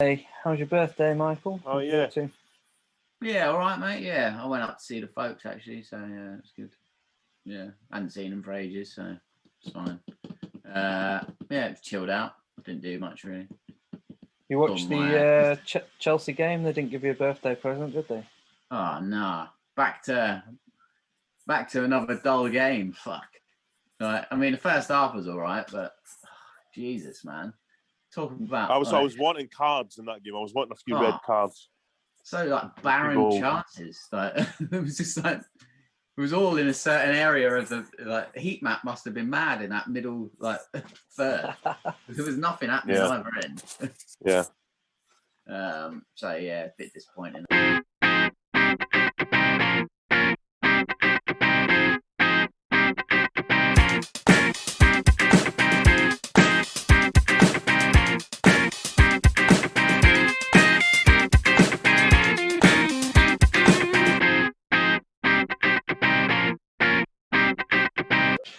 Hey, how was your birthday, Michael? Oh, What did you yeah. get to? Yeah, all right, mate. Yeah, I went up to see the folks actually, so yeah, it was good. Yeah, I hadn't seen them for ages, so it's fine. Yeah, it was chilled out. I didn't do much really. You watched the Chelsea game? They didn't give you a birthday present, did they? Oh no, back to another dull game. Fuck. Right. I mean, the first half was all right, but Jesus, man. Talking about I was wanting cards in that game. I was wanting a few red cards. So like barren chances. Like it was just like it was all in a certain area of the heat map. Must have been mad in that middle third. There was nothing happening either end. Yeah. So yeah, a bit disappointing.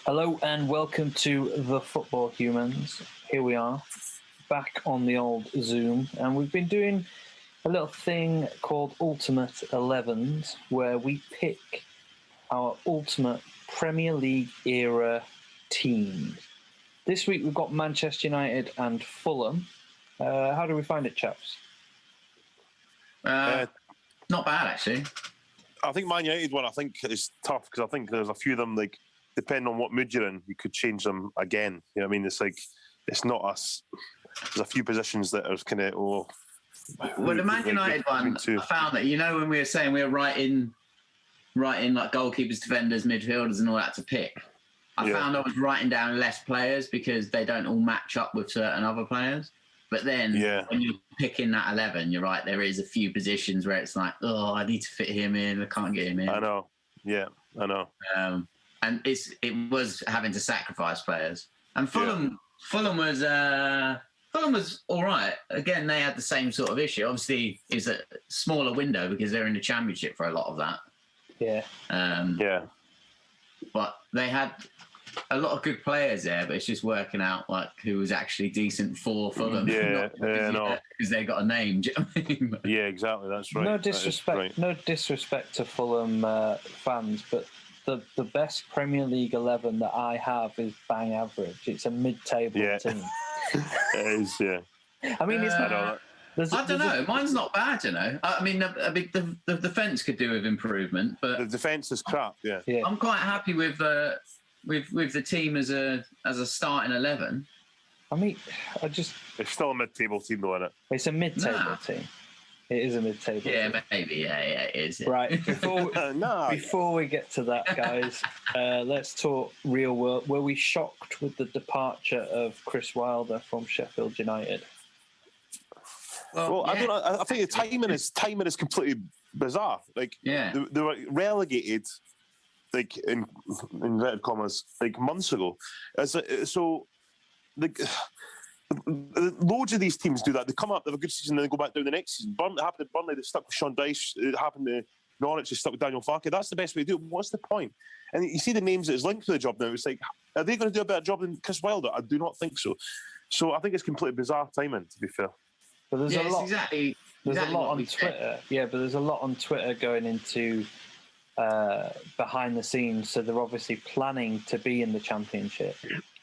Hello and welcome to the Football Humans. Here we are, back on the old Zoom, and we've been doing a little thing called Ultimate 11s, where we pick our ultimate Premier League era teams. This week we've got Manchester United and Fulham. How do we find it, chaps? Not bad, actually. I think Man United one, I think, is tough because I think there's a few of them, like, depending on what mood you're in, you could change them again. You know what I mean? It's like, it's not us. There's a few positions that are kind of, Well, the Man United one, I found that, when we were saying we were writing like goalkeepers, defenders, midfielders and all that to pick, I found I was writing down less players because they don't all match up with certain other players. But then when you're picking that 11, you're right, there is a few positions where it's like, oh, I need to fit him in. I can't get him in. I know. Yeah, I know. And it was having to sacrifice players. And Fulham was all right. Again, they had the same sort of issue. Obviously, it's a smaller window because they're in the Championship for a lot of that. Yeah. But they had a lot of good players there, but it's just working out like who was actually decent for Fulham. Because they got a name. Do you know what I mean? Yeah, exactly. That's right. No disrespect to Fulham fans, but the best Premier League 11 that I have is bang average. It's a mid-table team. It is, yeah. I mean, it's not. I don't know. Mine's not bad, I mean, the defence could do with improvement, but the defence is crap. Yeah. I'm quite happy with the team as a starting 11. I mean, it's still a mid-table team, though, isn't it? It's a mid-table team. It is a mid-table team. Maybe. Yeah, it is. Right. Before we get to that, guys, let's talk real world. Were we shocked with the departure of Chris Wilder from Sheffield United? Well, I don't know. I think the timing is completely bizarre. Like, they were relegated, like in inverted commas, like months ago. Loads of these teams do that. They come up, they have a good season, then they go back down the next season. It happened to Burnley, they stuck with Sean Dyche. It happened to Norwich, they stuck with Daniel Farke. That's the best way to do it. What's the point? And you see the names that is linked to the job now. It's like, are they going to do a better job than Chris Wilder? I do not think so. So I think it's completely bizarre timing, to be fair. But there's a lot. There's a lot on Twitter. Said. Yeah, but there's a lot on Twitter going into behind the scenes. So they're obviously planning to be in the Championship.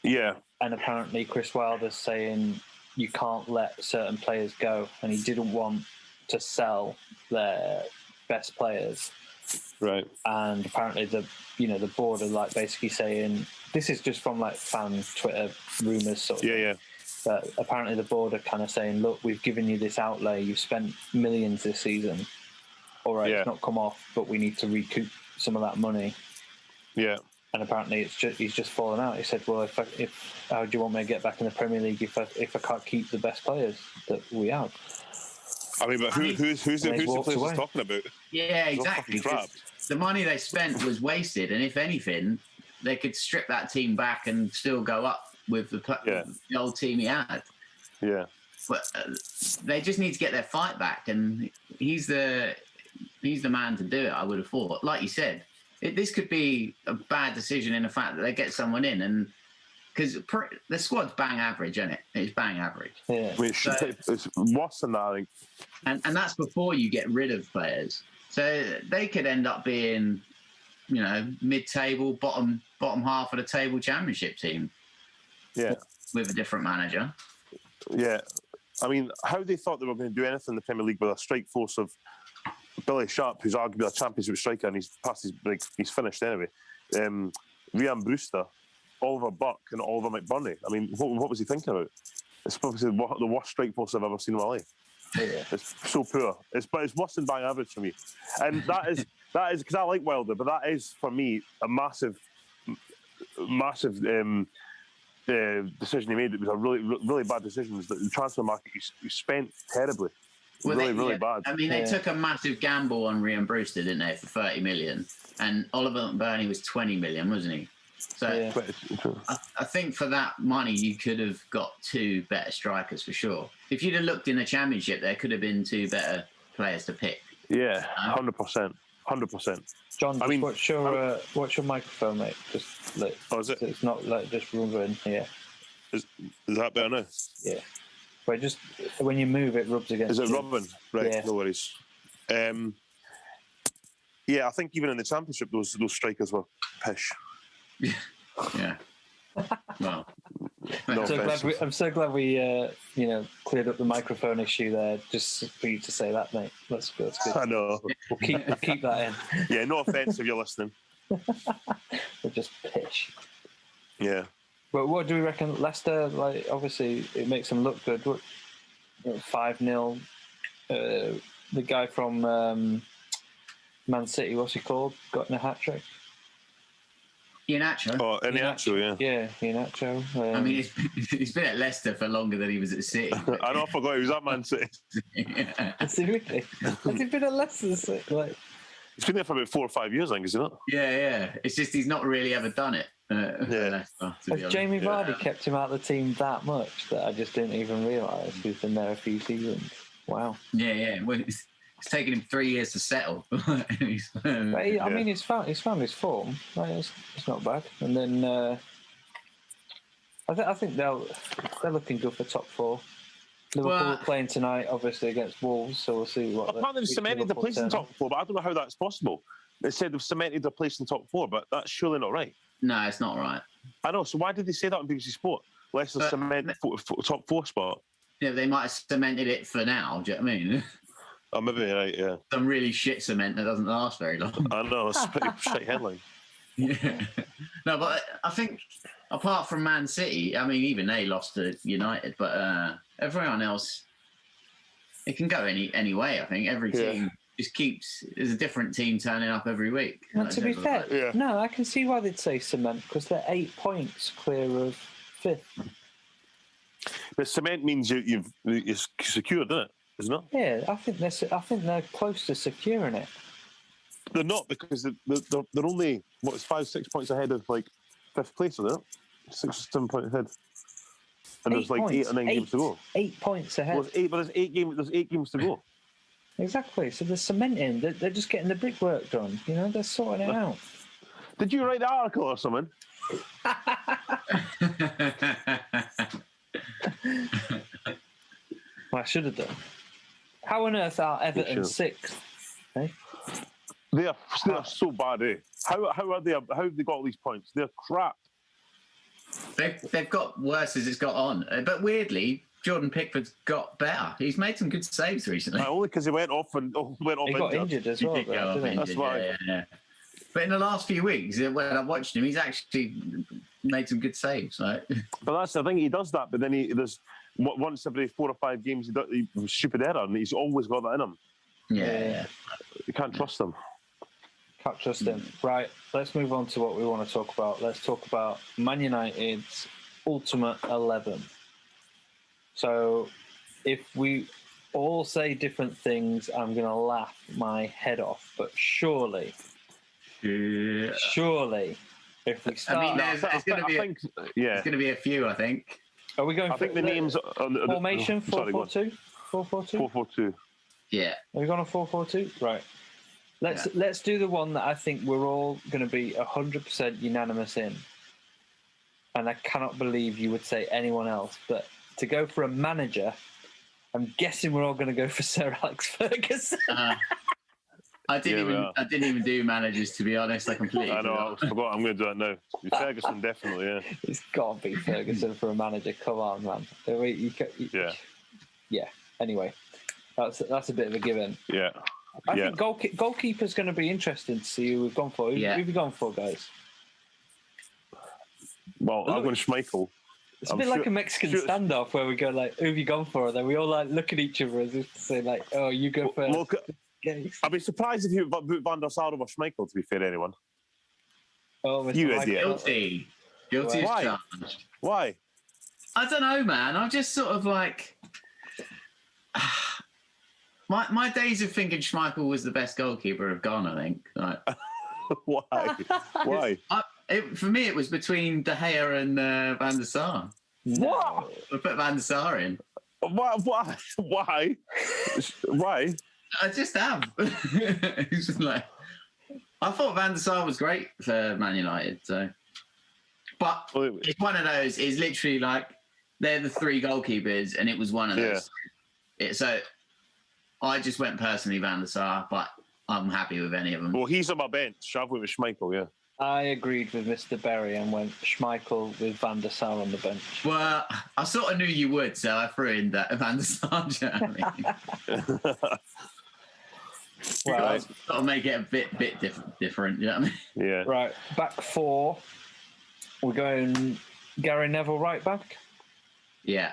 Yeah. And apparently Chris Wilder's saying you can't let certain players go, and he didn't want to sell their best players. Right. And apparently the board are like basically saying, this is just from like fan Twitter rumours sort of. Yeah. But apparently the board are kind of saying, look, we've given you this outlay, you've spent millions this season. All right, it's not come off, but we need to recoup some of that money. Yeah. And apparently he's just fallen out. He said, well, if how do you want me to get back in the Premier League if I can't keep the best players that we have? I mean, but who's the players he's talking about? Yeah, exactly. The money they spent was wasted, and if anything, they could strip that team back and still go up with the old team he had. Yeah. But they just need to get their fight back, and he's the man to do it, I would have thought. Like you said, this could be a bad decision in the fact that they get someone in, and because the squad's bang average, isn't it? It's bang average. Yeah. I mean, it's worse than that, I think. And that's before you get rid of players. So they could end up being, mid-table, bottom half of the table championship team. Yeah. With a different manager. Yeah. I mean, how they thought they were going to do anything in the Premier League with a strike force of Billy Sharp, who's arguably a championship striker, and he's finished anyway. Rhian Brewster, Oliver Buck, and Oliver McBurney. I mean, what was he thinking about? It's probably the worst strike force I've ever seen in my life. Yeah. It's so poor. But it's worse than bang average for me. And that is because I like Wilder, but that is for me a massive decision he made. It was a really, really bad decision. The transfer market he spent terribly. Really bad. I mean, they took a massive gamble on Rhian Brewster, didn't they, for 30 million? And Oliver McBurney was 20 million, wasn't he? So I think for that money, you could have got two better strikers for sure. If you'd have looked in the championship, there could have been two better players to pick. Yeah, 100%. 100%. John, what's your microphone, mate? Just like, is it? So it's not like just rumbling. Yeah. Is that better now? Yeah. But just when you move, it rubs against. Is it rubbing? Right. Yeah. No worries. Yeah, I think even in the championship, those strikers were pish. Yeah. Well, I'm so glad we cleared up the microphone issue there, just for you to say that, mate. That's good. I know. We'll keep that in. Yeah, no offence if you're listening. We're just pish. Yeah. But what do we reckon? Leicester, obviously, it makes them look good. 5-0. The guy from Man City, what's he called? Got in a hat trick. Iheanacho. Oh, Iheanacho, yeah. Yeah, Iheanacho. I mean, he's been at Leicester for longer than he was at City. I know, I forgot he was at Man City. Has he really? Has he been at Leicester? He's been there for about 4 or 5 years, I think, is he not? Yeah. It's just he's not really ever done it. Leicester, has Jamie Vardy kept him out of the team that much that I just didn't even realise he's been there a few seasons? Wow. Yeah. Well, it's taken him 3 years to settle. I mean, he's found his form. It's not bad. And then I think they're looking good for top 4. Liverpool are playing tonight, obviously, against Wolves, so we'll see what. Apparently, they've cemented the place in top 4, but I don't know how that's possible. They said they've cemented the place in top 4, but that's surely not right. No, it's not right. I know. So why did they say that on BBC Sport? Leicester cement top 4 spot. Yeah, they might have cemented it for now. Do you know what I mean? Oh, maybe right. Yeah. Some really shit cement that doesn't last very long. I know. It's pretty shit headline. Yeah. No, but I think apart from Man City, I mean, even they lost to United, but everyone else, it can go any way. I think every team just there's a different team turning up every week. And to be fair, no, I can see why they'd say cement because they're 8 points clear of 5th. But cement means you're secured, doesn't it? Isn't it? Yeah, I think they're close to securing it. They're not because they're only 5-6 points ahead of 5th place, isn't it? 6 or 7 points ahead. And there's 8 or 9 games to go. 8 points ahead. Well, there's 8 games. There's 8 games to go. Exactly. So they're cementing. They're just getting the brickwork done. They're sorting it out. Did you write the article or something? Well, I should have done. How on earth are Everton 6th? Eh? They are so bad, eh? How have they got all these points? They're crap. They've got worse as it's got on. But weirdly, Jordan Pickford's got better. He's made some good saves recently. Only because he went off He got injured as well. That's why. Yeah. But in the last few weeks, when I watched him, he's actually made some good saves. Right? But that's the thing. He does that, but then there's once every 4 or 5 games he does a stupid error, and he's always got that in him. Yeah. You can't trust him. Can't trust him. Right, let's move on to what we want to talk about. Let's talk about Man United's Ultimate 11. So, if we all say different things, I'm going to laugh my head off. But surely, if we start... I mean, there's going to be a few, I think. Are we going I think the names... Formation, 4-4-2? 4-4-2? 4-4-2. Yeah. Are we going on 4-4-2? Right. Let's do the one that I think we're all going to be 100% unanimous in. and I cannot believe you would say anyone else, but to go for a manager, I'm guessing we're all going to go for Sir Alex Ferguson. I didn't even do managers, to be honest. I completely. I know. I forgot. I'm going to do that now. Ferguson, definitely. Yeah. It's got to be Ferguson for a manager. Come on, man. Yeah. Anyway, that's a bit of a given. Yeah. I think goalkeeper's going to be interesting to see who we've gone for. Who have you gone for, guys? Well, I'm going to Schmeichel. It's a bit like a Mexican standoff where we go like, "Who have you gone for?" And then we all like look at each other as if to say like, "Oh, you go first." Look, I'd be surprised if you put Van der Sar over Schmeichel. To be fair, anyone. Oh, Mr. You Michael. idiot! Guilty as charged. Why? I don't know, man. I'm just sort of like. My days of thinking Schmeichel was the best goalkeeper have gone, I think. Like, Why? Why? For me, it was between De Gea and Van der Sar. What? I put Van der Sar in. Why? Why? I just have. It's just like, I thought Van der Sar was great for Man United. So, but it's one of those. It's literally like they're the three goalkeepers, and it was one of those. So I just went personally Van der Sar, but I'm happy with any of them. Well, he's on my bench. I've went with Schmeichel, yeah. I agreed with Mr. Berry and went Schmeichel with Van der Sar on the bench. Well, I sort of knew you would, so I threw in that Van der Sar. Well, I'll make it a bit different. You know what I mean? Yeah. Right, back four. We're going Gary Neville right back. Yeah.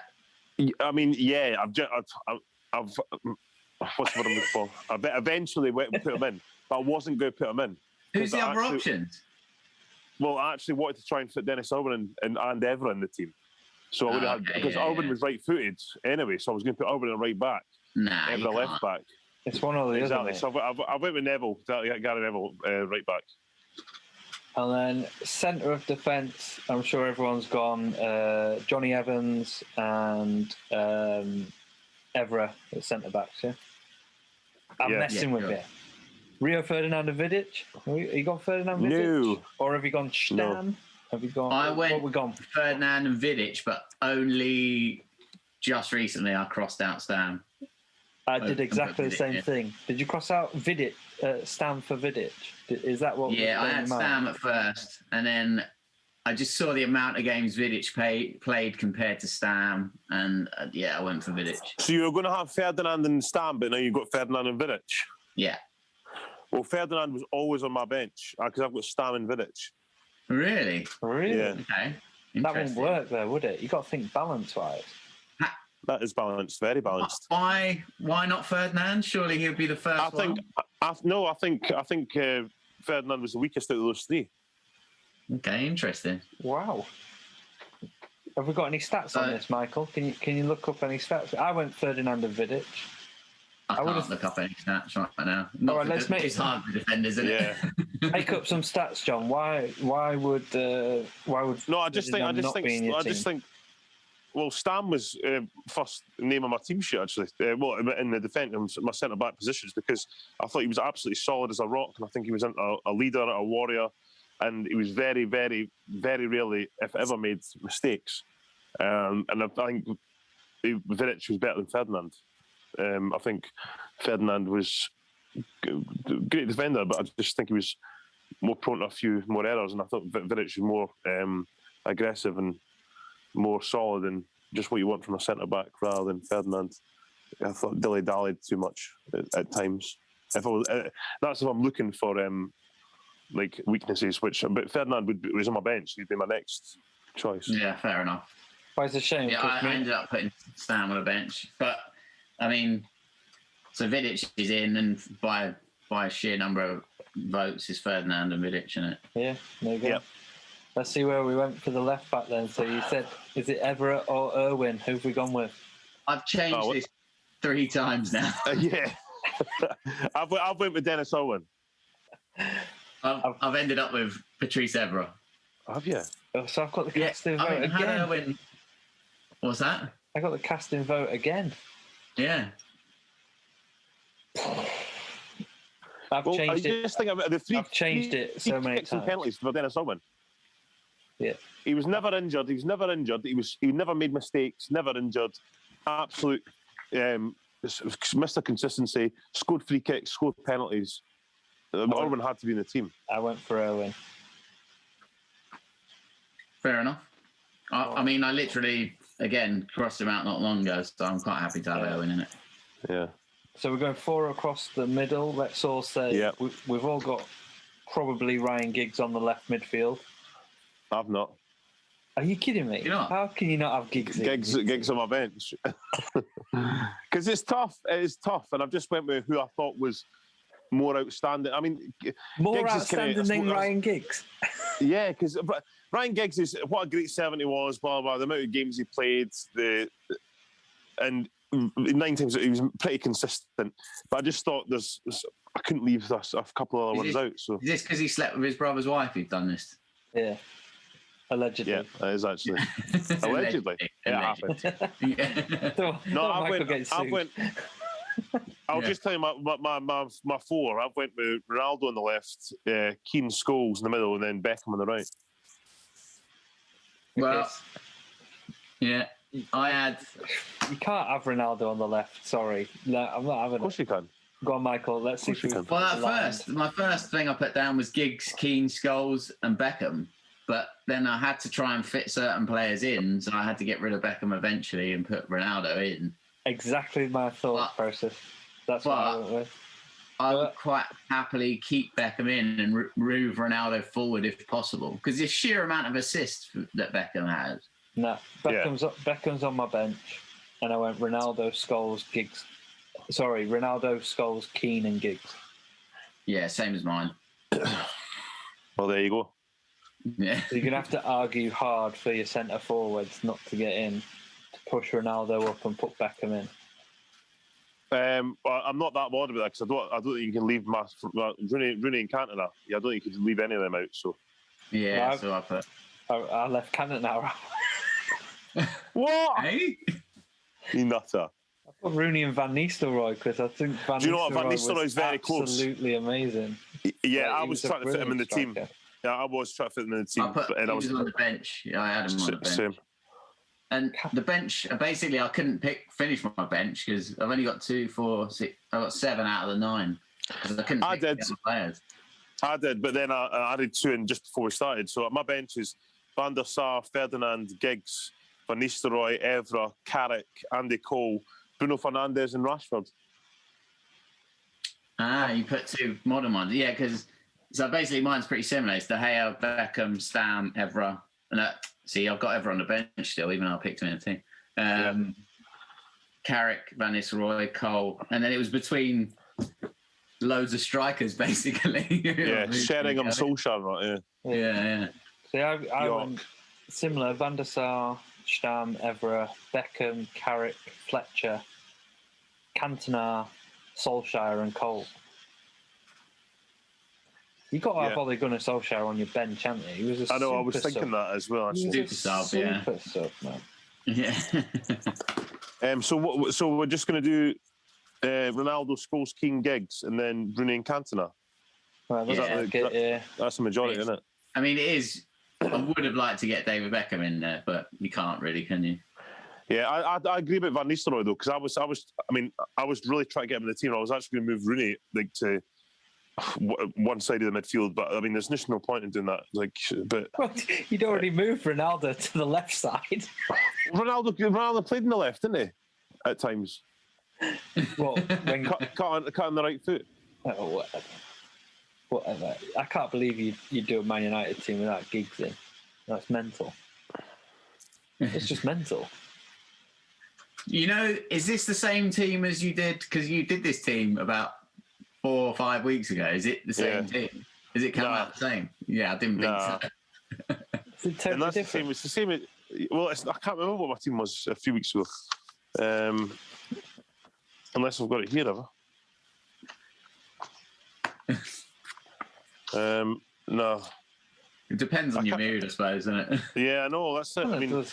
I mean, yeah. I've what's what I'm looking for? I eventually went and put him in, but I wasn't going to put him in. Who's the other options? Well, I actually wanted to try and fit Dennis Irwin and Evra in the team. So I would have because Irwin was right-footed anyway, so I was going to put Irwin in right back, Evra left back. It's one or the other. Exactly. So I went with Neville, Gary Neville, right back. And then centre of defence, I'm sure everyone's gone Johnny Evans and Evra at centre backs. Yeah, I'm messing with it. Rio Ferdinand and Vidic. Have you gone Ferdinand Vidic? No. Or have you gone Stam? No. Have you gone? I went what we gone? Ferdinand and Vidic, but only just recently I crossed out Stam. I did exactly the same thing. Did you cross out Vidic, Stam for Vidic? Is that what? Yeah, I had Stam at first, and then I just saw the amount of games Vidic played compared to Stam, and I went for Vidic. So you were going to have Ferdinand and Stam, but now you've got Ferdinand and Vidic? Yeah. Well, Ferdinand was always on my bench because I've got Stam and Vidic. Really? Really? Yeah. Okay. That wouldn't work there, would it? You got to think balance-wise. That is balanced, very balanced. Why not Ferdinand? Surely he'll be the first one. I think Ferdinand was the weakest out of those three. Okay, interesting. Wow. Have we got any stats on this, Michael? Can you look up any stats? I went Ferdinand and Vidic. I can't look up any stats right now. All right, let's make it's hard for defenders, isn't it? Make up some stats, John. Why would No, I just think. Well, Stam was first name on my team sheet actually. In the defence, my centre back positions, because I thought he was absolutely solid as a rock, and I think he was a leader, a warrior, and he was very, very, very rarely, if ever, made mistakes. And I think Vidic was better than Ferdinand. I think Ferdinand was a great defender, but I just think he was more prone to a few more errors, and I thought Vidic was more aggressive and more solid and just what you want from a centre-back rather than Ferdinand. I thought dilly-dallied too much at times. That's if I'm looking for weaknesses, but Ferdinand was on my bench. He'd be my next choice. Yeah, fair enough. Well, it's a shame. Yeah, I ended up putting Stam on a bench. But, I mean, so Vidic is in, and by a sheer number of votes is Ferdinand and Vidic, isn't it? Yeah, there you go. Yep. Let's see where we went for the left back then. So you said, is it Everett or Irwin? Who have we gone with? I've changed this 3 times now. Yeah. I've went with Dennis Irwin. I've ended up with Patrice Evra. Have you? Oh, so I've got the casting vote again. Irwin. What's that? I got the casting vote again. Yeah. I've changed it. Just think about the three. I've changed it so many times. Penalties for Dennis Irwin. Yeah. He was never injured. He never made mistakes. Never injured. Absolute Mr. Consistency. Scored free kicks. Scored penalties. Irwin had to be in the team. I went for Irwin. Fair enough. I mean, I literally, again, crossed him out not long ago, so I'm quite happy to have Irwin in it. Yeah. So we're going 4 across the middle. Let's all say we've all got probably Ryan Giggs on the left midfield. I've not. Are you kidding me? How can you not have Giggs? Giggs on my bench. Because it's tough. It is tough. And I've just went with who I thought was more outstanding. I mean, more Giggs outstanding than Ryan Giggs. Yeah, because Ryan Giggs is what a great servant he was. Blah blah. The amount of games he played, and 9 times he was pretty consistent. But I just thought I couldn't leave a couple of other ones out. So is this because he slept with his brother's wife? Who'd done this? Yeah. Allegedly. Yeah, that is actually. Allegedly. It happened. I'll just tell you my 4. I went with Ronaldo on the left, Keane, Scholes in the middle, and then Beckham on the right. Well, yeah, I had... You can't have Ronaldo on the left, sorry. No, I'm not having it. Of course you can. Go on, Michael, let's see if we can. Well, my first thing I put down was Giggs, Keane, Scholes, and Beckham. But then I had to try and fit certain players in, so I had to get rid of Beckham eventually and put Ronaldo in. Exactly my thought process. That's what I went with. I would quite happily keep Beckham in and move Ronaldo forward if possible, because the sheer amount of assists that Beckham has. No, Beckham's on my bench, and I went Ronaldo, Scholes, Giggs. Sorry, Ronaldo, Scholes, Keane, and Giggs. Yeah, same as mine. Well, there you go. Yeah. So you're going to have to argue hard for your centre forwards not to get in, to push Ronaldo up and put Beckham in. Well, I'm not that bothered with that because I don't think you can leave Rooney and Cantona. Yeah, I don't think you can leave any of them out. So yeah, well, so I put. I left Cantona out. What? Hey? You nutter. I put Rooney and Van Nistelrooy because I think Van Nistelrooy. Do you know what? Van Nistelrooy is very close. Absolutely amazing. Yeah, I was trying to fit him in the team. Yeah, I was trying to fit him in the team. I was on the bench. Yeah, I had him on the bench. Same. And the bench, basically, I couldn't finish my bench because I've only got 2, 4, 6. I got 7 out of the 9 because I couldn't pick the players. I did, but then I added 2 in just before we started. So my bench is Van der Sar, Ferdinand, Giggs, Van Nistelrooy, Evra, Carrick, Andy Cole, Bruno Fernandes, and Rashford. Ah, you put 2 modern ones, yeah. Because so basically, mine's pretty similar. It's De Gea, Beckham, Stam, Evra, and see, I've got Evra on the bench still, even though I picked him in the team. Carrick, Van Nistelrooy, Cole, and then it was between loads of strikers, basically. Yeah, Sheringham, Solskjaer, right? Yeah. See, I went similar: Van der Sar, Stam, Evra, Beckham, Carrick, Fletcher, Cantona, Solskjaer, and Cole. You got to have Ole Gunnar Solskjaer on your bench, haven't you? He was I know. I was thinking that as well. Actually. Super sub, man. Yeah. So we're just going to do Ronaldo, Scholes, Keane, Giggs, and then Rooney and Cantona. Well, that's the majority, isn't it? I mean, it is. I would have liked to get David Beckham in there, but you can't really, can you? Yeah, I agree about Van Nistelrooy though, because I was really trying to get him in the team. I was actually going to move Rooney to one side of the midfield, but I mean, there's no point in doing that. Well, you'd already moved Ronaldo to the left side. Ronaldo played in the left, didn't he? At times. Well, when cut on the right foot. Oh, whatever. I can't believe you do a Man United team without Giggs in. That's mental. It's just mental. You know, is this the same team as you did? Because you did this team about 4 or 5 weeks ago. Is it the same team? Is it come out the same? Yeah, I didn't think so. It's totally different. It's the same. Well, I can't remember what my team was a few weeks ago. Unless I've got it here, have I? No. It depends on your mood, I suppose, doesn't it? Yeah, I know. That's it. I mean,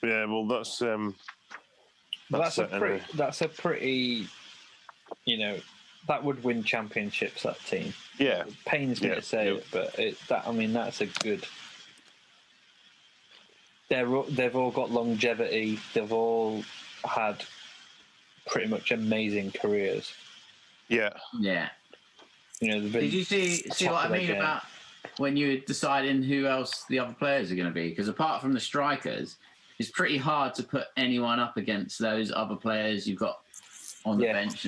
yeah. Well, that's a pretty, you know, that would win championships. That team. Yeah, It pains me to say it, but that's a good. They've all got longevity. They've all had pretty much amazing careers. Yeah. Did you see what I mean about when you're deciding who else the other players are going to be? Because apart from the strikers, it's pretty hard to put anyone up against those other players you've got on the bench.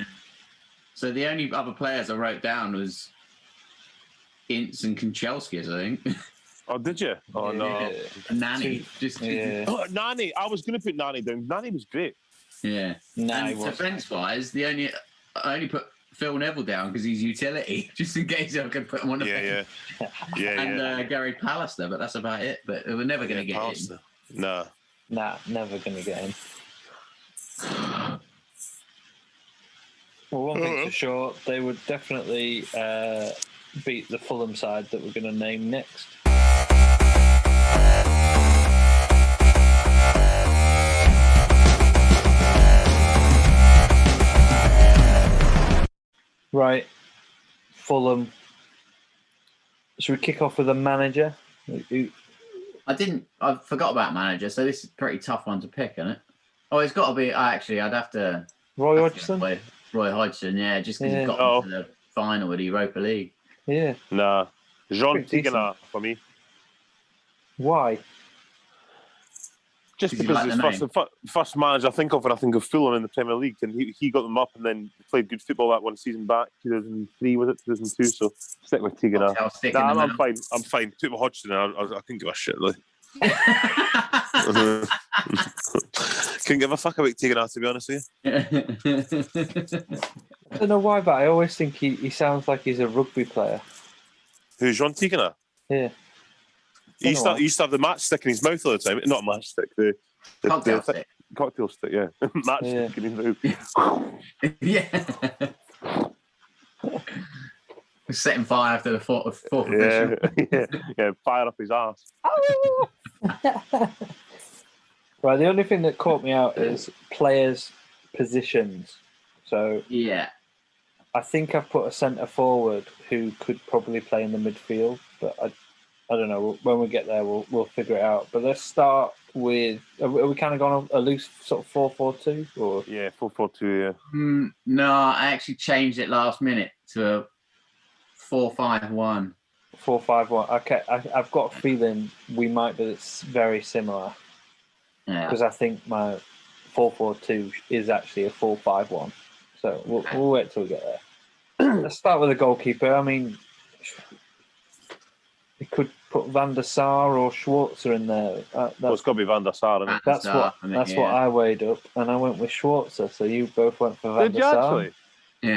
So the only other players I wrote down was Ince and Konchelsky, I think. Oh, did you? Oh, no. Nani. Oh, Nani. I was going to put Nani down. Nani was great. Yeah. And defence-wise, I only put Phil Neville down because he's utility, just in case I can put him on the bench. And Gary Pallister, but that's about it. But we're never going to get Pallister. In. Nah, never going to get in. Well, one thing for sure, they would definitely beat the Fulham side that we're going to name next. Right, Fulham. Should we kick off with a manager? I forgot about manager, so this is a pretty tough one to pick, isn't it? Oh, it's got to be. Actually, I'd have to. Roy Hodgson? Roy Hodgson, just because he got to the final of the Europa League. Yeah. Nah. Jean Tigana for me. Why? Just because it's the first manager I think of when I think of Fulham in the Premier League, and he got them up and then played good football that one season back, 2003, was it 2002? So stick with Tigana. I'm fine. I'm fine. Put my Hodgson in. I couldn't give a shit. Like. Couldn't give a fuck about Tigana, to be honest with you. I don't know why, but I always think he sounds like he's a rugby player. Who's Jean Tigana? Yeah. He used to have the matchstick in his mouth all the time. Not matchstick, the cocktail stick. Cocktail stick, yeah. Matchstick in his mouth. Yeah. Setting fire after the fourth official. Yeah, fire up his ass. Right, the only thing that caught me out is players' positions. So I think I've put a centre forward who could probably play in the midfield, but I don't know. When we get there, we'll figure it out. But let's start with. Are we kind of gone a loose sort of 4-4-2 or? Yeah, 4-4-2. Yeah. No, I actually changed it last minute to a 4-5-1. 4-5-1. Okay, I've got a feeling we might be very similar. Yeah. Because I think my 4-4-2 is actually a 4-5-1. So we'll wait till we get there. Let's start with the goalkeeper. I mean, we could put Van der Sar or Schwarzer in there. It's got to be Van der Sar, isn't it? That's what I weighed up, and I went with Schwarzer. So you both went for Van der Sar. Did you actually?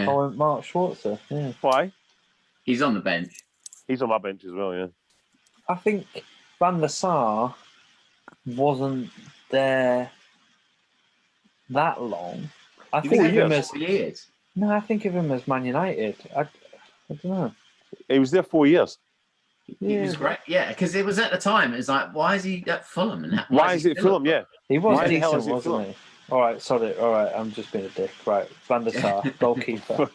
Yeah. I went Mark Schwarzer. Yeah. Why? He's on the bench. He's on my bench as well. Yeah. I think Van der Sar wasn't there that long. I think of him as years. No, I think of him as Man United. I don't know. He was there 4 years. He was great, because it was at the time. It's like, why is he at Fulham? And why is it Fulham? Yeah, he was decent, wasn't he? All right, sorry. All right, I'm just being a dick. Right, Van der Sar, goalkeeper.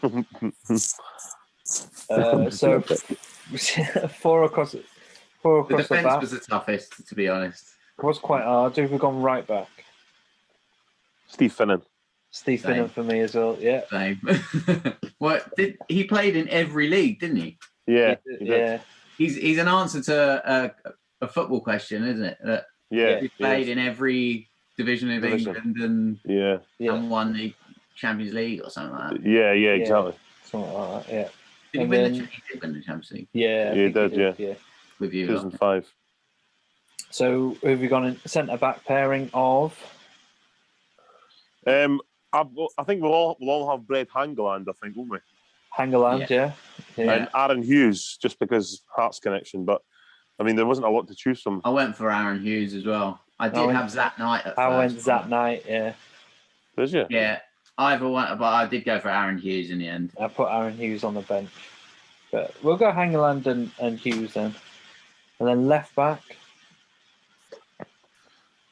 So 4 across the defence back was the toughest, to be honest. It was quite hard. Who've we gone right back? Steve Finnan. Steve Finnan for me as well. Yeah. Same. He played in every league, didn't he? Yeah. Yeah. He's an answer to a football question, isn't it? He played in every division of England and won the Champions League or something like that. Yeah, exactly. Something like that, yeah. Did he win the Champions League? Yeah, he did. Yeah. With you. 2005. So who have we gone in centre back pairing of? I think we'll all have Brad Hangeland, I think, won't we? Hangeland, yeah. And Aaron Hughes, just because Hearts connection. But I mean, there wasn't a lot to choose from. I went for Aaron Hughes as well. I did have Zat Knight at first. I went Zat Knight, yeah. Did you? Yeah. Either one, but I did go for Aaron Hughes in the end. I put Aaron Hughes on the bench. But we'll go Hangeland and Hughes then. And then left back.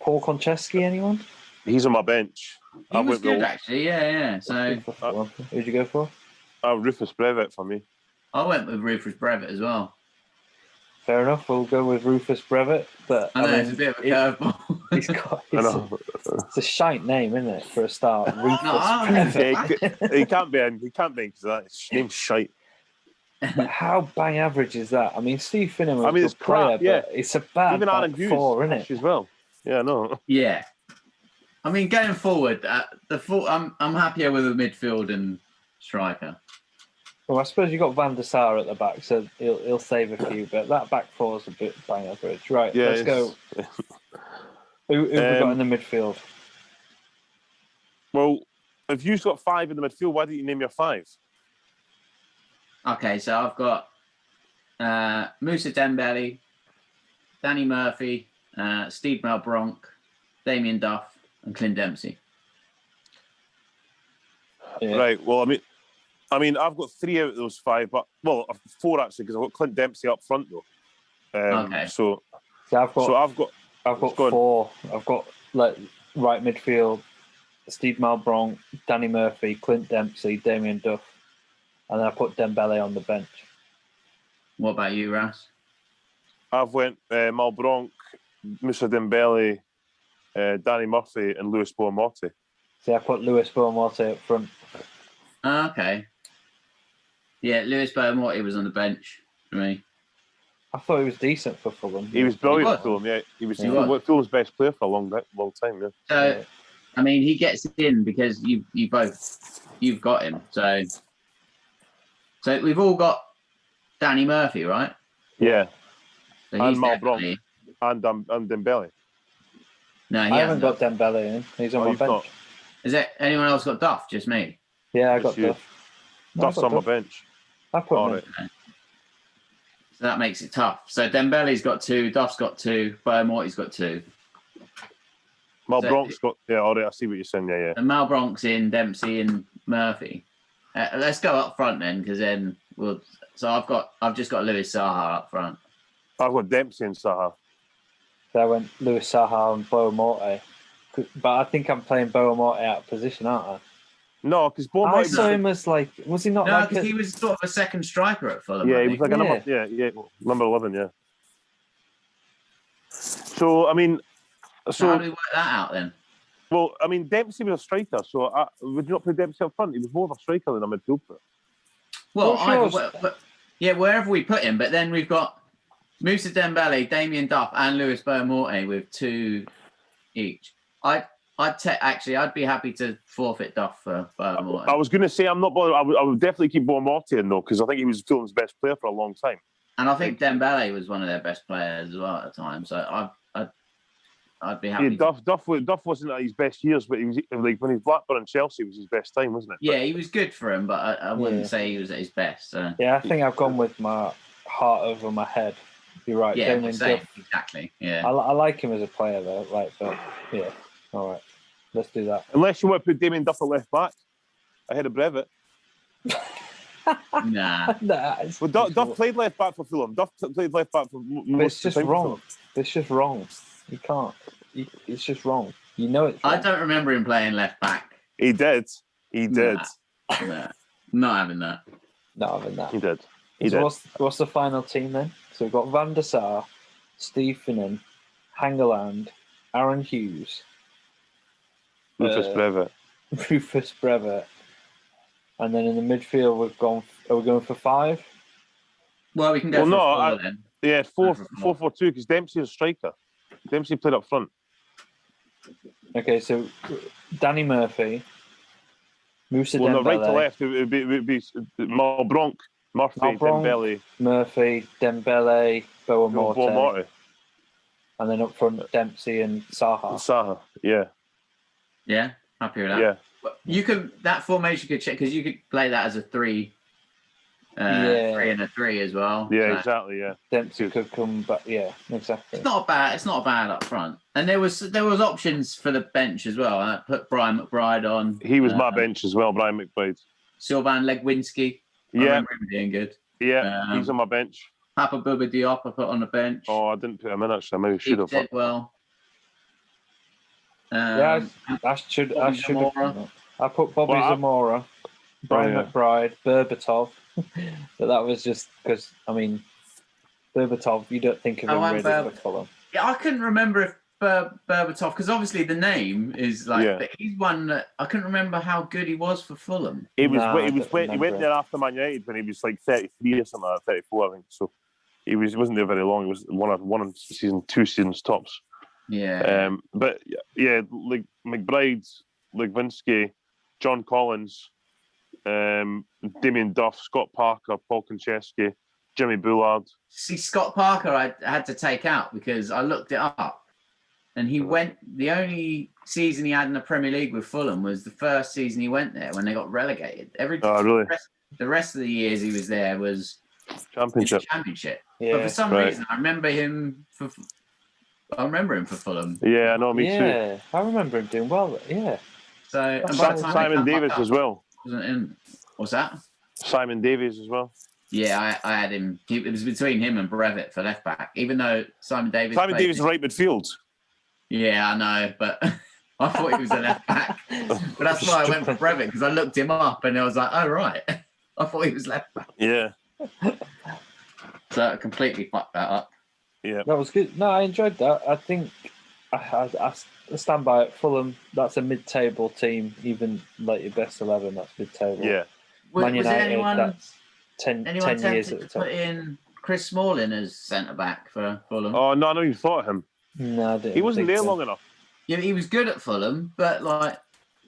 Paul Konchesky, anyone? He's on my bench. He was good, actually. Yeah. So, who'd you go for? Rufus Brevet for me. I went with Rufus Brevet as well. Fair enough. We'll go with Rufus Brevet, but I know it's a bit of a curveball. It's a shite name, isn't it, for a start? Rufus Brevet. Yeah, he can't be in. He can't be because that name's shite. But how bang average is that? I mean, Steve Finnan was a good player, but it's a bad even back four, isn't it? As well. Yeah, no. Yeah. I mean, going forward, I'm happier with a midfield and striker. Well, I suppose you got Van der Sar at the back, so he'll save a few. But that back four is a bit bang average, right? Yeah, let's go. Who have we got in the midfield? Well, if you've got 5 in the midfield, why don't you name your 5? Okay, so I've got Moussa Dembele, Danny Murphy, Steve Malbronk, Damien Duff, and Clint Dempsey. Yeah. Right. Well, I mean, I've got 3 out of those 5, but 4 actually, because I've got Clint Dempsey up front though. Okay. So I've got 4. I've got right midfield: Steve Malbronk, Danny Murphy, Clint Dempsey, Damien Duff, and then I put Dembele on the bench. What about you, Ras? I've went Malbronk, Moussa Dembele, Danny Murphy, and Lewis Boamorti. See, I put Lewis Boamorti up front. Okay. Yeah, Lewis Boamorti was on the bench for me. I thought he was decent for Fulham. He was brilliant for Fulham, yeah. He was Fulham's best player for a long time, yeah. So, I mean, he gets in because you've got him. So we've all got Danny Murphy, right? Yeah. So and Malbronk and Dembele. No, I haven't got Dembele in. He's on my bench. Not. Is it anyone else got Duff? Just me? Yeah, I got Duff. Duff's on my bench. I put him in. Okay. So that makes it tough. So Dembele's got 2, Duff's got 2, Boamorti's got 2. Malbronk's got all right. I see what you're saying. Yeah. And Malbronk's in, Dempsey and Murphy. Let's go up front then, because then we'll. So I've just got Lewis Saha up front. I've got Dempsey and Saha. So I went Lewis Saha and Boamorti, but I think I'm playing Boamorti out of position, aren't I? No, because Boamorti. I saw him as was he not? No, because he was sort of a second striker at Fulham. Yeah, he was like a number. Yeah, number 11. Yeah. So I mean, so how do we work that out then? Well, I mean, Dempsey was a striker, so would you not put Dempsey up front? He was more of a striker than a midfielder. Well, wherever we put him, but then we've got Moussa Dembele, Damien Duff, and Lewis Boamorti with 2 each. I'd be happy to forfeit Duff for Boamorti. I was going to say I'm not bothered. I would definitely keep Boamorti in though, because I think he was Fulham's best player for a long time. And I think Dembele was one of their best players as well at the time. So I'd be happy. Yeah, Duff wasn't at his best years, but he was like when he was Blackburn and Chelsea was his best time, wasn't it? Yeah, he was good for him, but I wouldn't say he was at his best. So. Yeah, I think I've gone with my heart over my head. You're right. Yeah, exactly. Yeah, I like him as a player though. But yeah, all right, let's do that. Unless you want to put Damien Duff at left back ahead of Brevet. Nah. Well, Duff played left back for Fulham. Duff played left back for most of the time. Wrong. It's just wrong. You can't. It's just wrong. You know it's wrong. I don't remember him playing left back. He did. Nah. Not having that. Not having that. He did. What's the final team then? So we've got Van der Sar, Steve Finnan, Hangeland, Aaron Hughes, Rufus Brevet. And then in the midfield, are we going for 5? Well, we can go for 4 then. Yeah, 4-4-2, because Dempsey is a striker. Dempsey played up front. Okay, so Danny Murphy, Moussa Dembele. No, right to left, it would be Malbronk, Murphy, Dembele. Murphy, Dembele, Boamorti. And then up front, Dempsey and Saha. Yeah. Yeah, happy with that. Yeah. You could that formation could check because you could play that as a 3, 3 and a 3 as well. Yeah, so. Exactly. Yeah, Dempsey could come back. Yeah, exactly. It's not bad up front. And there was options for the bench as well. I put Brian McBride on. He was my bench as well, Brian McBride. Sylvain Legwinski. I remember him being good. Yeah, he's on my bench. Papa Bouba Diop I put on the bench. Oh, I didn't put him in actually. I maybe should have. He did well. I should have. I put Bobby Zamora. Brian McBride, Berbatov. But that was just because, I mean, Berbatov, you don't think of him really for Fulham. Yeah, I couldn't remember if Berbatov, because obviously the name is like, but he's one that I couldn't remember how good he was for Fulham. He went there after Man United when he was like 33 or something, like 34, I think. So he wasn't there very long. He was one season, 2 seasons tops. Yeah. But yeah, like McBride, Legwinski, John Collins, Damien Duff, Scott Parker, Paul Konchesky, Jimmy Bullard. See, Scott Parker I had to take out because I looked it up. And he went, the only season he had in the Premier League with Fulham was the first season he went there when they got relegated. Really? The rest of the years he was there was Championship. Yeah. But for some reason, I remember him for Fulham. Yeah, I know, me too. Yeah, I remember him doing well. Yeah. So and Simon Davies as well. Wasn't in. What's that? Simon Davies as well. Yeah, I had him. It was between him and Brevitt for left back. Even though Simon Davies is right midfield. Yeah, I know, but I thought he was a left back. But that's why I went for Brevitt, because I looked him up and I was like, oh, right. I thought he was left back. Yeah. So I completely fucked that up. Yeah. That was good. No, I enjoyed that. I think I stand by it. Fulham, that's a mid-table team. Even like your best 11, that's mid-table. Yeah. Man United, that's 10 years at the top. Put in Chris Smalling as centre-back for Fulham? Oh, no, I know you thought of him. No, I didn't. He wasn't there long enough. Yeah, he was good at Fulham, but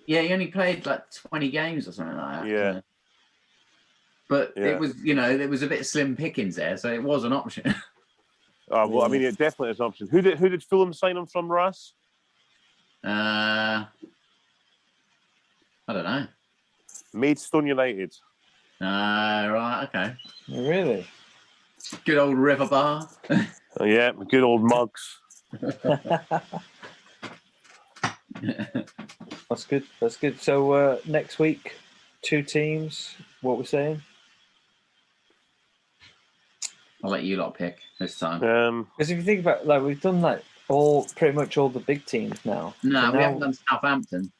he only played like 20 games or something like that. Yeah. But it was, there was a bit of slim pickings there, so it was an option. Oh, well, I mean, it definitely is an option. Who did Fulham sign him from, Ras? I don't know. Maidstone United. Right, okay. Really? Good old River Bar. Yeah, good old Mugs. That's good. That's good. So next week, 2 teams. What we're saying? I'll let you lot pick this time. Because if you think about we've done pretty much all the big teams now. No, we haven't done Southampton.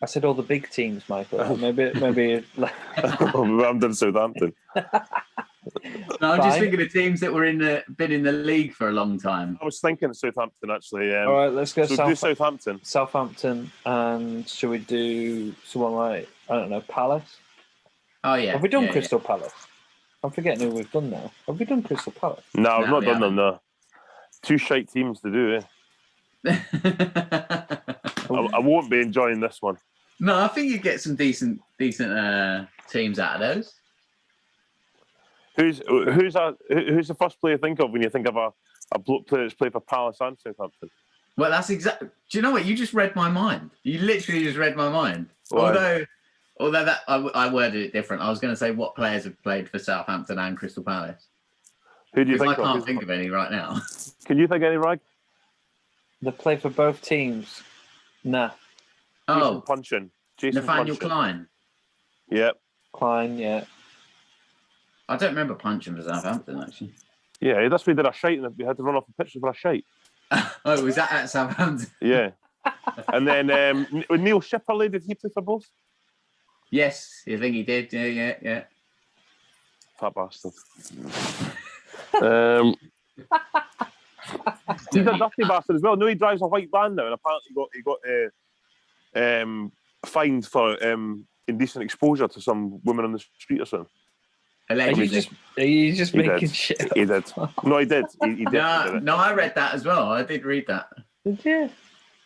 I said all the big teams, Michael. Maybe. We haven't done Southampton. No, I'm just thinking of teams that were been in the league for a long time. I was thinking Southampton actually. All right, let's go. Do Southampton. Southampton, and should we do someone like Palace? Oh yeah. Have we done Crystal Palace? I'm forgetting who we've done now. Have we done Crystal Palace? No, we've not done them. No, 2 shite teams to do. I won't be enjoying this one. No, I think you get some decent teams out of those. Who's the first player you think of when you think of a player that's played for Palace and Southampton? Well, that's exactly. Do you know what? You just read my mind. You literally just read my mind. Why? Although that I worded it different. I was going to say what players have played for Southampton and Crystal Palace. Who do you think? I can't think of any right now. Can you think of any, Rag? They play for both teams. Nah. Oh, Jason Nathaniel Puncheon. Klein. Yep. Klein, yeah. I don't remember punching for Southampton, actually. Yeah, that's why we did a shite and we had to run off the pitch for a shite. Oh, was that at Southampton? Yeah. And then with Neil Shipperley, did he play for both? Yes, I think he did. Yeah. Fat bastard. He's a dirty bastard as well. No, he drives a white van now, and apparently he got fined for indecent exposure to some women on the street or something. Allegedly. He's just making shit up. He did. No, he did. He did. No, I read that as well. I did read that. Did you?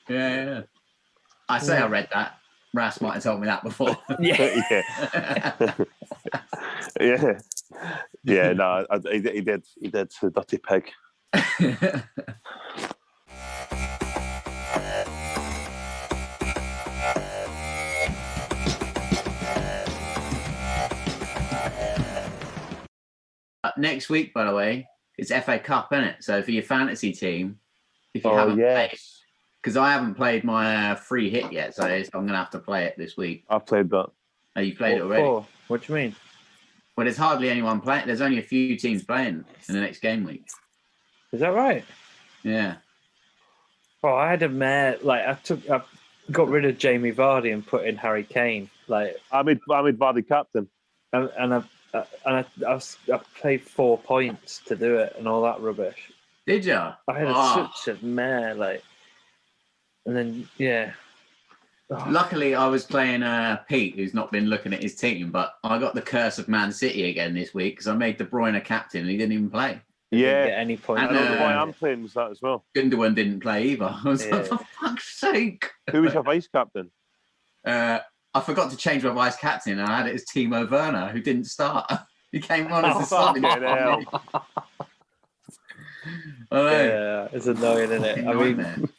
Yeah. I say I read that. Ras might have told me that before. Yeah. Yeah. No, he did. He did. The dirty pig. Next week, by the way, it's FA Cup, isn't it? So for your fantasy team, if you haven't played, because I haven't played my free hit yet, so I'm going to have to play it this week. I've played that. Oh, you played it already? What do you mean? Well, there's hardly anyone playing. There's only a few teams playing in the next game week. Is that right? Yeah. Oh, I had a mare. I got rid of Jamie Vardy and put in Harry Kane. Like I made Vardy captain, and I paid 4 points to do it and all that rubbish. Did you? I had such a mare, like, and then yeah. Luckily, I was playing Pete, who's not been looking at his team, but I got the curse of Man City again this week because I made De Bruyne a captain and he didn't even play. Didn't get any points. And, I don't know why I'm playing with that as well. Gundogan didn't play either. I was like, for fuck's sake. Who was your vice captain? I forgot to change my vice captain and I had it as Timo Werner, who didn't start. He came on as a sub. Yeah, it's annoying, isn't it? I mean,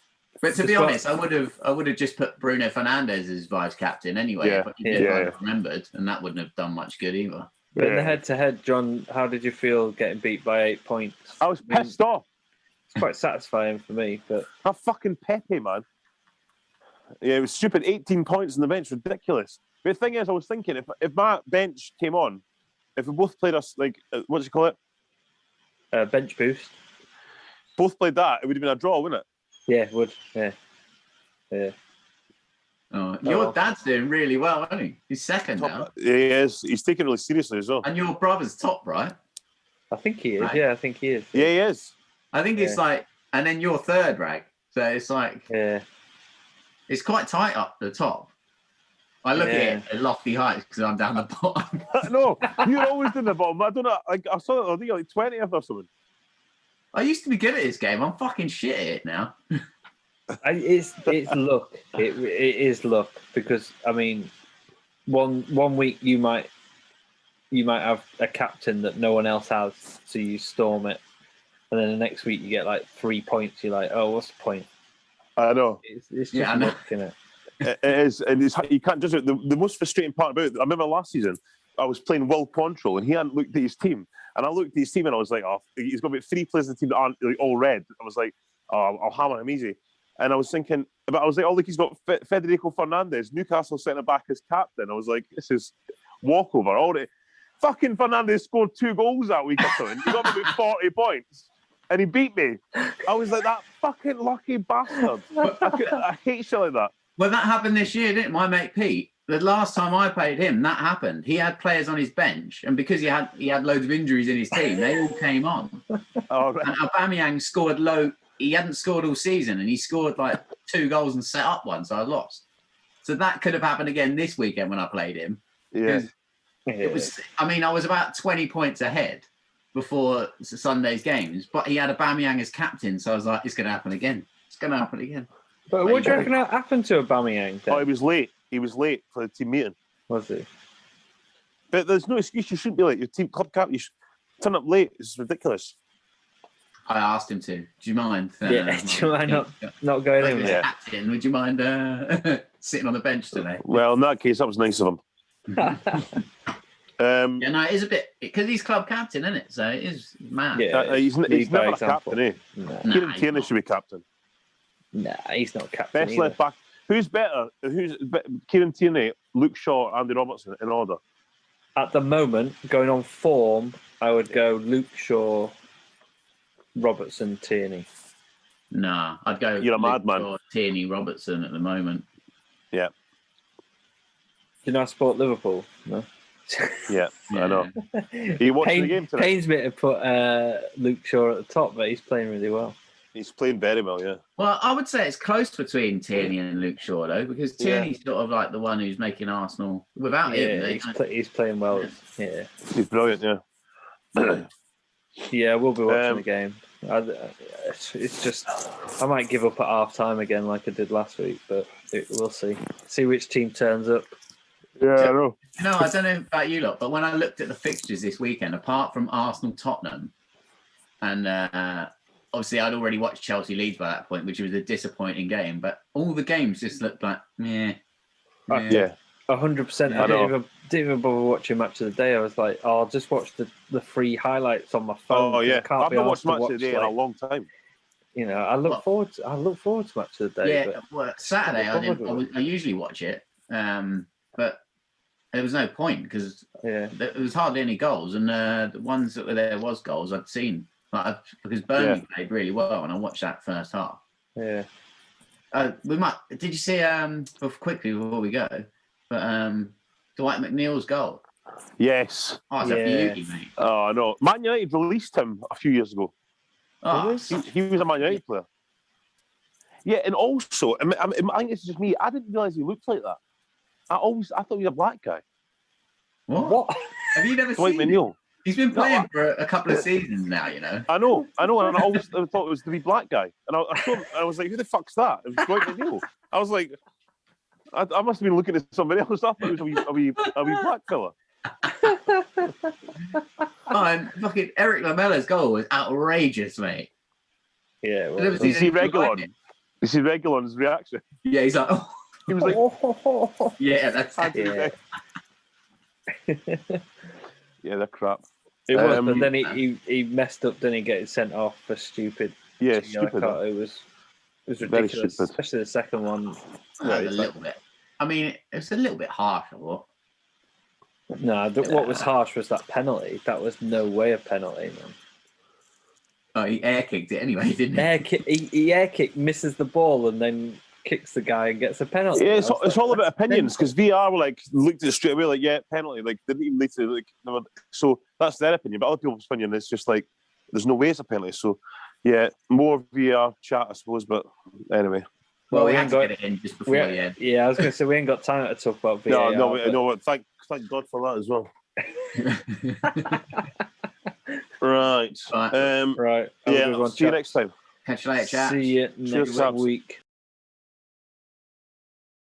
but to be honest, I would have just put Bruno Fernandes as vice captain anyway. But he didn't remembered, and that wouldn't have done much good either. But in the head-to-head, John, how did you feel getting beat by 8 points? I was pissed off. It's quite satisfying for me, but that fucking Pepe, man. Yeah, it was stupid. 18 points on the bench, ridiculous. But the thing is, I was thinking if my bench came on, if we both played us like what do you call it? Bench boost. Both played that, it would have been a draw, wouldn't it? Yeah, it would. Yeah. Oh, your dad's doing really well, isn't he? He's second now. Yeah, he is. He's taking it really seriously as well. And your brother's top, right? I think he is. Right. Yeah, I think he is. Yeah, he is. I think it's like, and then you're third, Rag. So it's like, it's quite tight up the top. I look at it at lofty heights because I'm down the bottom. No, you're always in the bottom. I don't know. I saw it. I think like 20th or something. I used to be good at this game. I'm fucking shit at it now. It's luck. It is luck because I mean, one week you might have a captain that no one else has, so you storm it, and then the next week you get like 3 points. You're like, oh, what's the point? I know. It's just luck, isn't it? It is, and you can't just. The most frustrating part about it, I remember last season, I was playing Will Quantrill, and he hadn't looked at his team, and I looked at his team, and I was like, oh, he's got about 3 players in the team that aren't like, all red. I was like, oh, I'll hammer him easy. And I was thinking, but I was like, oh, look, he's got Federico Fernandez, Newcastle centre back as captain. I was like, this is walkover. Already, fucking Fernandez scored 2 goals that week or something. He got about 40 points, and he beat me. I was like, that fucking lucky bastard. I hate shit like that. Well, that happened this year, didn't it? My mate Pete. The last time I played him, that happened. He had players on his bench, and because he had loads of injuries in his team, they all came on. Oh, right. And Aubameyang scored low. He hadn't scored all season, and he scored like 2 goals and set up one, so I lost. So that could have happened again this weekend when I played him. Yeah. It was. I mean, I was about 20 points ahead before Sunday's games, but he had Aubameyang as captain, so I was like, it's going to happen again. It's going to happen again. But what do you reckon happened to Aubameyang then? Oh, he was late. He was late for the team meeting. Was he? But there's no excuse. You shouldn't be late. Your team club captain, you should turn up late. It's ridiculous. I asked him to. Do you mind? Do you mind not going in there? Captain, would you mind sitting on the bench today? Well, in that case, that was nice of him. No, it is a bit because he's club captain, isn't it? So it is mad. Yeah, he's never a captain, eh? Kieran Tierney should be captain. Nah, he's not captain. Best left back. Who's better? Kieran Tierney, Luke Shaw, Andy Robertson in order? At the moment, going on form, I would go Luke Shaw, Robertson, Tierney. Nah, I'd go. You're a madman. Shaw, Tierney, Robertson at the moment. Yeah. Do you know I support Liverpool? No. Yeah, I know. Are you watching the game today? Pains me to put Luke Shaw at the top, but he's playing really well. He's playing very well, yeah. Well, I would say it's close between Tierney and Luke Shaw, though, because Tierney's sort of like the one who's making Arsenal without him. He's playing well. Yeah, he's brilliant. Yeah. Yeah, we'll be watching the game. It's just I might give up at half time again, like I did last week, but we'll see. See which team turns up. Yeah, I know. No, I don't know about you lot, but when I looked at the fixtures this weekend, apart from Arsenal, Tottenham, and obviously I'd already watched Chelsea Leeds by that point, which was a disappointing game, but all the games just looked like meh. Yeah. 100%. I didn't even bother watching Match of the Day. I was like, I'll just watch the free highlights on my phone. Oh yeah, I've not watched Match of the Day in a long time. You know, I look forward to Match of the Day. Yeah, well, Saturday I usually watch it, but there was no point because there was hardly any goals, and the ones that there was goals I'd seen because Burnley played really well, and I watched that first half. Yeah. We might. Did you see? Quickly before we go, but Dwight McNeil's goal. Yes. Oh, it's a beauty, mate. Oh, I know. Man United released him a few years ago. Oh, he was a Man United player. Yeah, and also, I think it's just me. I didn't realise he looked like that. I thought he was a black guy. What? Have you never Dwight seen McNeil? him? He's been playing for a couple of seasons now, you know. I know, and I always thought it was the black guy. And I told him, I was like, who the fuck's that? It was Dwight McNeil. I was like, I must have been looking at somebody else. I thought it was a wee black fella. And fucking Eric Lamella's goal was outrageous, mate. Yeah. Well, you see Reguilon's reaction? Yeah, he's like, oh. He was like, yeah, that's yeah, they're crap. It was, but then he messed up, didn't he? Getting sent off for stupid. Yeah, stupid. It was ridiculous, especially the second one. A little bit. I mean, it's a little bit harsh, I thought. No, what was harsh was that penalty. That was no way a penalty, man. Oh, he air kicked it anyway, didn't he? He air kicked, misses the ball, and then kicks the guy and gets a penalty. Yeah, it's all about opinions because VR were like looked at it straight away, like yeah, penalty. Like they didn't even need to like. So that's their opinion, but other people's opinion is just like there's no way it's a penalty. So yeah, more VR chat, I suppose. But anyway. Well, we had to get it in just before the end. Yeah, I was going to say we ain't got time to talk about VAR. No. Thank God for that as well. Right. Right. Yeah. See you next time. Catch you later, chat. See you next week.